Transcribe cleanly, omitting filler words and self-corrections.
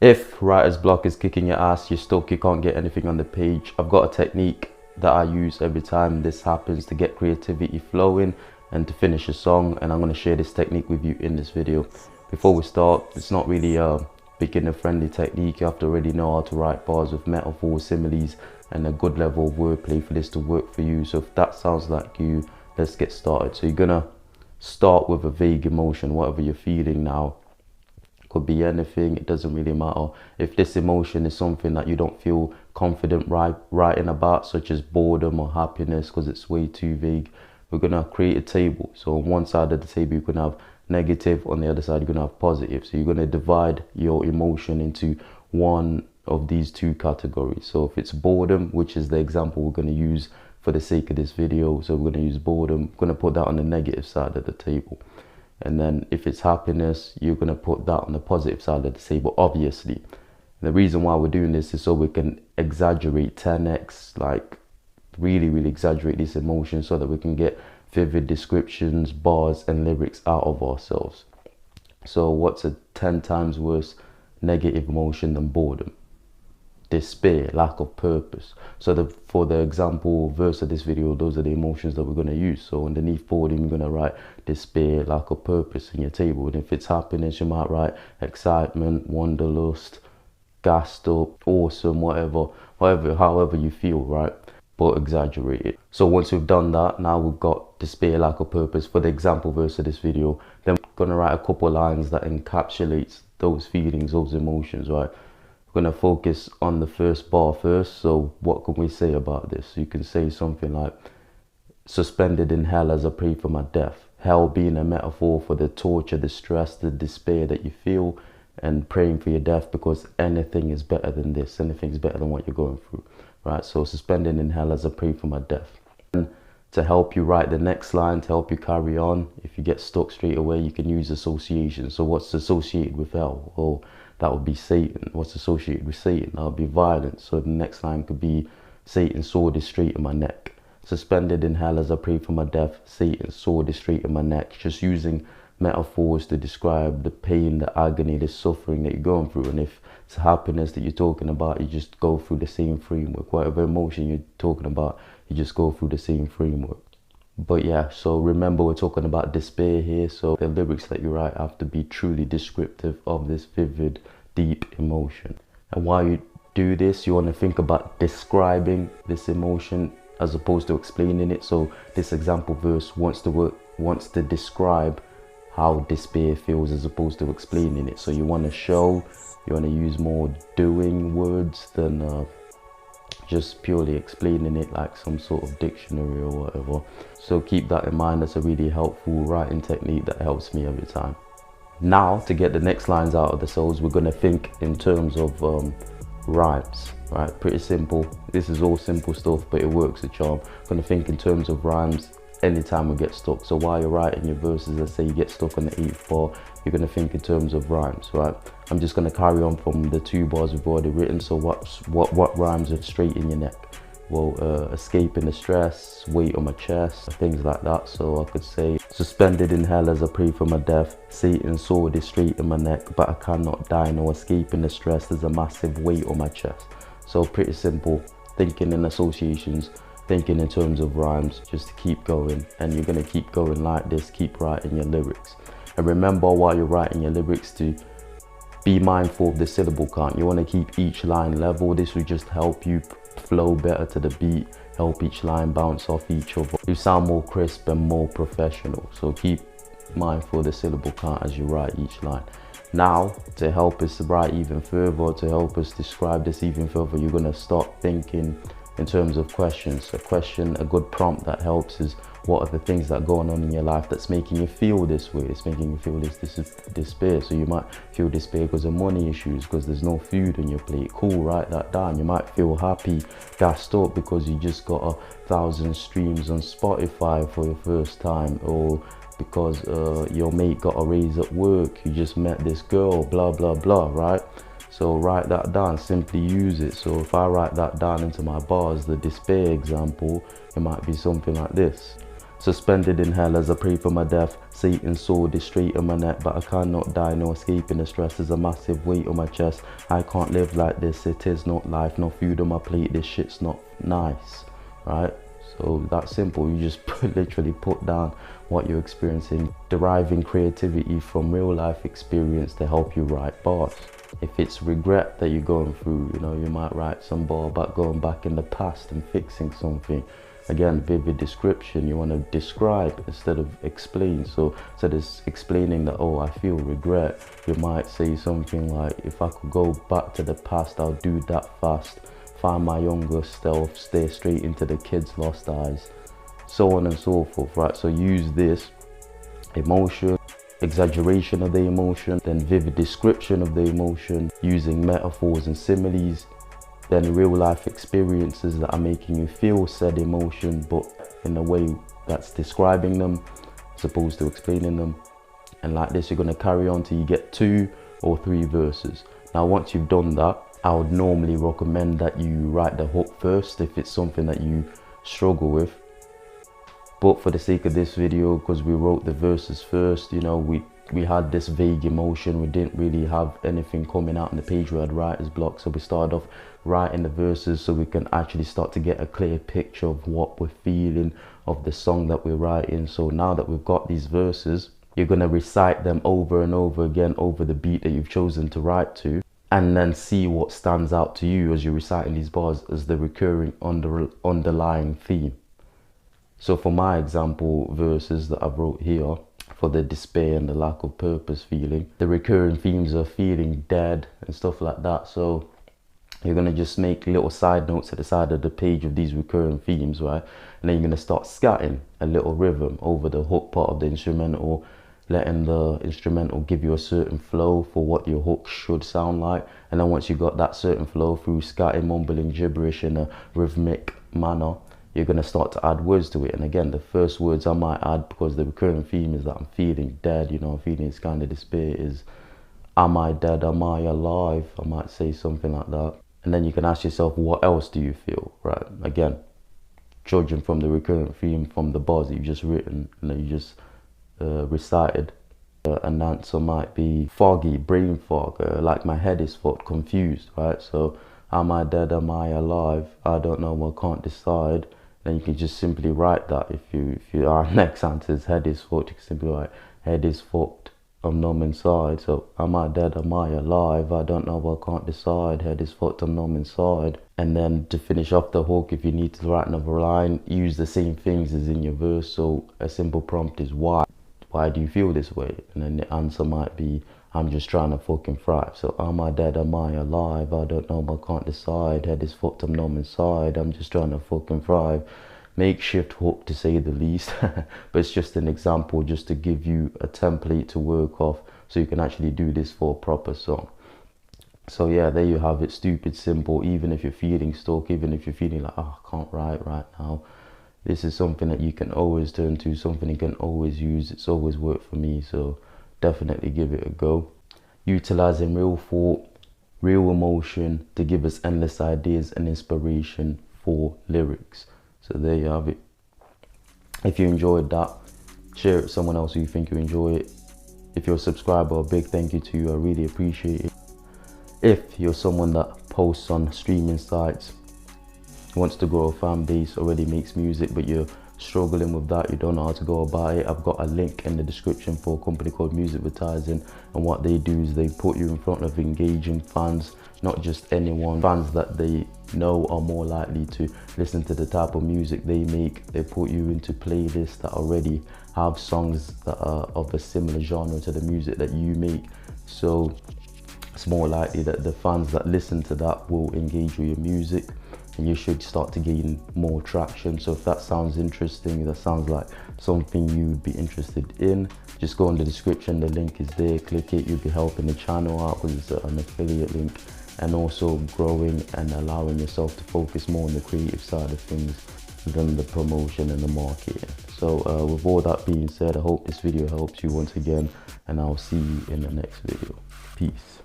If writer's block is kicking your ass, you're stuck, you can't get anything on the page, I've got a technique that I use every time this happens to get creativity flowing and to finish a song, and I'm going to share this technique with you in this video. Before we start, it's not really a beginner friendly technique. You have to already know how to write bars with metaphors, similes and a good level of wordplay for this to work for you. So if that sounds like you, let's get started. So you're gonna start with a vague emotion, whatever you're feeling now. Could be anything, it doesn't really matter. If this emotion is something that you don't feel confident writing about, such as boredom or happiness, because it's way too vague, we're gonna create a table. So on one side of the table you're gonna have negative, on the other side you're gonna have positive. So you're gonna divide your emotion into one of these two categories. So if it's boredom, which is the example we're gonna use for the sake of this video, so we're gonna use boredom, we're gonna put that on the negative side of the table. And then if it's happiness, you're going to put that on the positive side of the table, obviously. And the reason why we're doing this is so we can exaggerate 10x, like really exaggerate this emotion, so that we can get vivid descriptions, bars and lyrics out of ourselves. So what's a 10 times worse negative emotion than boredom? Despair, lack of purpose. So for the example verse of this video, those are the emotions that we're going to use. So underneath boredom, you're going to write despair, lack of purpose in your table. And if it's happiness, you might write excitement, wanderlust, gassed up, awesome, however you feel, right? But exaggerate it. So once we've done that, now we've got despair, lack of purpose for the example verse of this video. Then we're going to write a couple lines that encapsulates those feelings, those emotions, right? We're going to focus on the first bar first. So what can we say about this? You can say something like, suspended in hell as I pray for my death. Hell being a metaphor for the torture, the stress, the despair that you feel, and praying for your death, because anything is better than this. Anything is better than what you're going through, right? So suspended in hell as I pray for my death. And to help you write the next line, to help you carry on, if you get stuck straight away, you can use association. So what's associated with hell? Well, that would be Satan. What's associated with Satan? That would be violence. So the next line could be, Satan's sword is straight in my neck. Suspended in hell as I pray for my death. Satan's sword is straight in my neck. Just using metaphors to describe the pain, the agony, the suffering that you're going through. And if it's happiness that you're talking about, you just go through the same framework. Whatever emotion you're talking about, you just go through the same framework. But yeah, so remember, we're talking about despair here. So the lyrics that you write have to be truly descriptive of this vivid, deep emotion. And while you do this, you want to think about describing this emotion as opposed to explaining it. So this example verse wants to describe how despair feels as opposed to explaining it. So you want to show, you want to use more doing words than just purely explaining it like some sort of dictionary or whatever. So keep that in mind. That's a really helpful writing technique that helps me every time. Now, to get the next lines out of the souls, we're going to think in terms of rhymes, right? Pretty simple. This is all simple stuff, but it works a charm. I'm going to think in terms of rhymes anytime we get stuck. So while you're writing your verses, let's say you get stuck on the 8th bar, you're going to think in terms of rhymes, right? I'm just going to carry on from the 2 bars we've already written. So what rhymes are straight in your neck? Well, escaping the stress, weight on my chest, things like that. So I could say, suspended in hell as I pray for my death. Satan's sword is straight in my neck, but I cannot die. No escaping the stress, there's a massive weight on my chest. So pretty simple, thinking in associations, thinking in terms of rhymes, just to keep going. And you're going to keep going like this, keep writing your lyrics. And remember, while you're writing your lyrics, to be mindful of the syllable count. You want to keep each line level. This will just help you flow better to the beat, help each line bounce off each other. You sound more crisp and more professional. So keep mindful of the syllable count as you write each line. Now, to help us write even further, to help us describe this even further, you're going to start thinking in terms of questions. A good prompt that helps is, what are the things that are going on in your life that's making you feel this way? It's making you feel this is despair. So you might feel despair because of money issues, because there's no food on your plate. Cool, write that down. You might feel happy, gassed up because you just got 1,000 streams on Spotify for your first time, or because your mate got a raise at work, you just met this girl, blah blah blah, right? So write that down, simply use it. So if I write that down into my bars, the despair example, it might be something like this. Suspended in hell as I pray for my death. Satan's sword is straight on my neck, but I cannot die, no escaping the stress. There's a massive weight on my chest. I can't live like this, it is not life. No food on my plate, this shit's not nice, right? So that's simple. You just literally put down what you're experiencing, deriving creativity from real life experience to help you write bars. If it's regret that you're going through, you know, you might write some bar about going back in the past and fixing something. Again, vivid description, you want to describe instead of explain. So instead of explaining that, oh, I feel regret, you might say something like, if I could go back to the past, I'll do that fast. Find my younger self, stare straight into the kid's lost eyes, so on and so forth, right? So use this emotion, exaggeration of the emotion, then vivid description of the emotion, using metaphors and similes, then real life experiences that are making you feel said emotion, but in a way that's describing them as opposed to explaining them. And like this, you're going to carry on till you get 2 or 3 verses. Now, once you've done that, I would normally recommend that you write the hook first if it's something that you struggle with. But for the sake of this video, because we wrote the verses first, you know, we had this vague emotion. We didn't really have anything coming out on the page. We had writer's block. So we started off writing the verses so we can actually start to get a clear picture of what we're feeling, of the song that we're writing. So now that we've got these verses, you're going to recite them over and over again over the beat that you've chosen to write to, and then see what stands out to you as you're reciting these bars as the recurring underlying theme. So for my example verses that I've wrote here, for the despair and the lack of purpose feeling, the recurring themes are feeling dead and stuff like that. So you're going to just make little side notes at the side of the page of these recurring themes, right? And then you're going to start scatting a little rhythm over the hook part of the instrumental, letting the instrumental give you a certain flow for what your hook should sound like. And then once you got that certain flow through scatting, mumbling gibberish in a rhythmic manner, you're going to start to add words to it. And again, the first words I might add, because the recurring theme is that I'm feeling dead, you know, I'm feeling this kind of despair, is, am I dead, am I alive? I might say something like that. And then you can ask yourself, what else do you feel, right? Again, judging from the recurrent theme from the bars that you've just written and that you just recited. An answer might be foggy, brain fog, like my head is fucked, confused, right? So, am I dead, am I alive? I don't know, I can't decide. Then you can just simply write that. If our next answer is head is fucked, you can simply write, head is fucked, I'm numb inside. So, am I dead, am I alive? I don't know, I can't decide. Head is fucked, I'm numb inside. And then to finish off the hook, if you need to write another line, use the same things as in your verse. So a simple prompt is why? Why do you feel this way? And then the answer might be, I'm just trying to fucking thrive. So am I dead, am I alive? I don't know, I can't decide. Head is fucked, I'm numb inside. I'm just trying to fucking thrive. Makeshift hook to say the least. But it's just an example, just to give you a template to work off so you can actually do this for a proper song. So yeah, there you have it. Stupid simple. Even if you're feeling stuck, even if you're feeling like, oh, I can't write right now, this is something that you can always turn to, something you can always use. It's always worked for me, so definitely give it a go. Utilizing real thought, real emotion to give us endless ideas and inspiration for lyrics. So there you have it. If you enjoyed that, share it with someone else who you think you enjoy it. If you're a subscriber, a big thank you to you. I really appreciate it. If you're someone that posts on streaming sites, wants to grow a fan base, already makes music, but you're struggling with that, you don't know how to go about it, I've got a link in the description for a company called Musicvertising, and what they do is they put you in front of engaging fans, not just anyone, fans that they know are more likely to listen to the type of music they make. They put you into playlists that already have songs that are of a similar genre to the music that you make, so it's more likely that the fans that listen to that will engage with your music, and you should start to gain more traction. So if that sounds interesting, that sounds like something you'd be interested in, just go in the description, the link is there, click it. You'll be helping the channel out because it's an affiliate link, and also growing and allowing yourself to focus more on the creative side of things than the promotion and the marketing. So with all that being said, I hope this video helps you once again, and I'll see you in the next video. Peace.